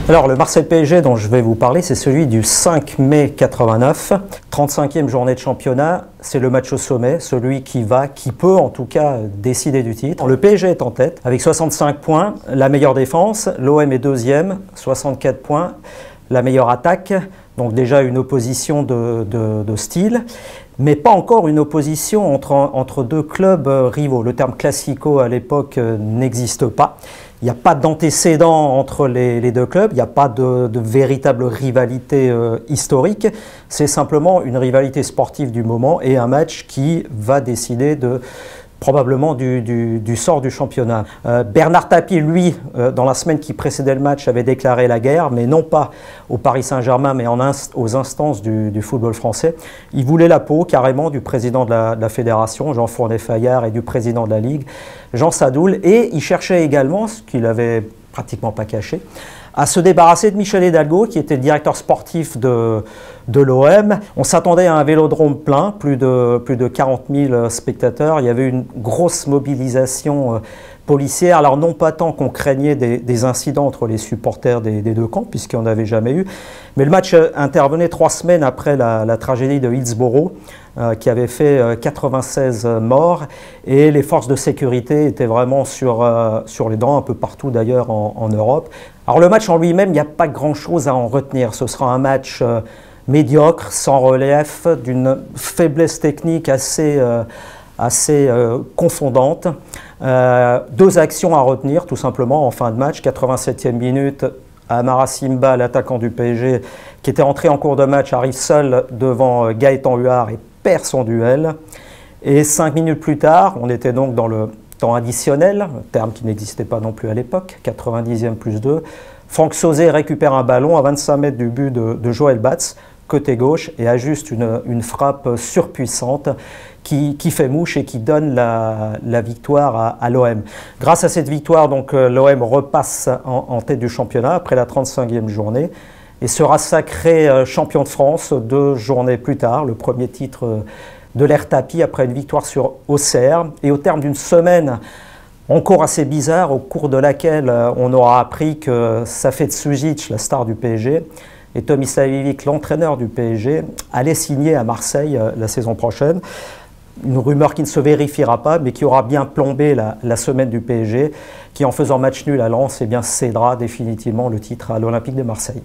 Alors le Marseille PSG dont je vais vous parler, c'est celui du 5 mai 89, 35e journée de championnat. C'est le match au sommet, celui qui peut en tout cas décider du titre. Le PSG est en tête avec 65 points, la meilleure défense. L'OM est deuxième, 64 points, la meilleure attaque. Donc déjà une opposition de style, mais pas encore une opposition entre deux clubs rivaux. Le terme classico à l'époque n'existe pas. Il n'y a pas d'antécédent entre les deux clubs, il n'y a pas de véritable rivalité historique. C'est simplement une rivalité sportive du moment et un match qui va décider probablement du sort du championnat. Bernard Tapie, lui, dans la semaine qui précédait le match, avait déclaré la guerre, mais non pas au Paris Saint-Germain, mais aux instances du football français. Il voulait la peau, carrément, du président de la fédération, Jean Fournet-Fayard, et du président de la Ligue, Jean Sadoul, et il cherchait également, ce qu'il n'avait pratiquement pas caché, à se débarrasser de Michel Hidalgo, qui était le directeur sportif de l'OM. On s'attendait à un vélodrome plein, plus de 40 000 spectateurs. Il y avait une grosse mobilisation policière. Alors non pas tant qu'on craignait des incidents entre les supporters des deux camps, puisqu'il n'y en avait jamais eu, mais le match intervenait 3 semaines après la tragédie de Hillsborough, qui avait fait 96 morts, et les forces de sécurité étaient vraiment sur les dents, un peu partout d'ailleurs en Europe. Alors le match en lui-même, il n'y a pas grand-chose à en retenir. Ce sera un match médiocre, sans relief, d'une faiblesse technique assez confondante. 2 actions à retenir tout simplement en fin de match. 87e minute, Amara Simba, l'attaquant du PSG, qui était entré en cours de match, arrive seul devant Gaëtan Huard et perd son duel. Et 5 minutes plus tard, on était donc dans le temps additionnel, terme qui n'existait pas non plus à l'époque, 90e plus 2. Franck Sauzet récupère un ballon à 25 mètres du but de Joël Batz, côté gauche, et ajuste une frappe surpuissante qui fait mouche et qui donne la victoire à l'OM. Grâce à cette victoire, donc l'OM repasse en tête du championnat après la 35e journée et sera sacré champion de France 2 journées plus tard, le premier titre de l'ère Tapie après une victoire sur Auxerre. Et au terme d'une semaine encore assez bizarre, au cours de laquelle on aura appris que Safet Sujic, la star du PSG, et Tomislav, l'entraîneur du PSG, allait signer à Marseille la saison prochaine. Une rumeur qui ne se vérifiera pas, mais qui aura bien plombé la semaine du PSG, qui en faisant match nul à Lens, eh bien, cédera définitivement le titre à l'Olympique de Marseille.